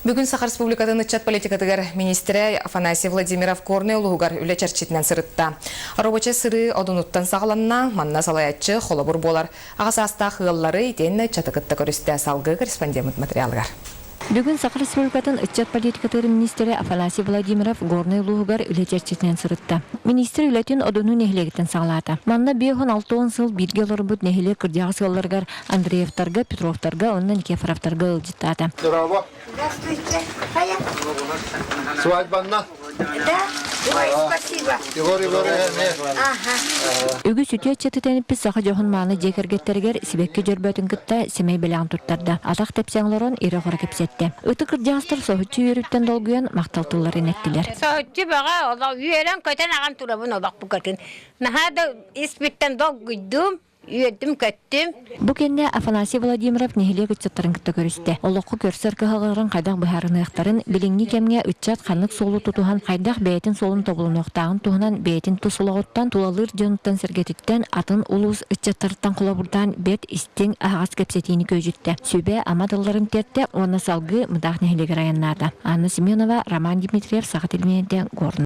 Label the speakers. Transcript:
Speaker 1: Бүгін Саха Республикатын ытчат политикатыгар министрі Афанасий Владимиров Горный улугар үлі чарчитінен сырытта. Робоча сыры одунуттан сағаланна, манна салаятчы холобур болар. Ағасаста хығыллары итенне чатықытта көрісті салғы корреспондент материалығар.
Speaker 2: Бүгін Саха Республикатын ытчат политикатыгар министрі Афанасий Владимиров Горный улугар үлі чарчитінен сырытта. Министр үлетін одуну нехилегіттен сағалата. Манна 5-6 сыл бирге лорбут нехиле кырдяғы сығыларғар Андреевтарға, Петровтарға, оннан Никифоровтарға ылжыттата.
Speaker 3: Здравствуйте.
Speaker 4: Свадьбанна?
Speaker 3: Да? Ой, спасибо.
Speaker 2: Үгі сүті атчатытеніп біз сақа жоғын маны жекергеттерігер сібекке жөрбөтін кітті семей біләң тұттарды. Атақ тепсеңлерін ире қора кепсетті. Үті кырдяғыстыр соғытчы үйеріттен долгуян мақталтыларын еттілер.
Speaker 5: Соғытчы баға ола үйерен көтен аған тұрабын олақ бұл көтін. Нахада испиттен долгуйдум. Үйедім көттім.
Speaker 2: Бұ кенне Афанасий Владимиров нехиле үтчаттарын күтті көрісті. Олыққы көрсір кығығырын қайдақ бұхарын ұяқтарын біліңні кемге үтчат қанлық солы тұтуған қайдақ бәйтін солын тобылын оқтағын туғынан бәйтін тұсылығыттан тулалыр жонуттан сіргетіттен атын улуыз үтчаттарыттан құлабырдан бәт істен ағас кепсетейіні көжітті. Сөйбе амадыларын терті оны салғы мұдақ нехилегер аяннады. Анна Семенова, Роман Дмитриев, Саха Телмениде, Горн.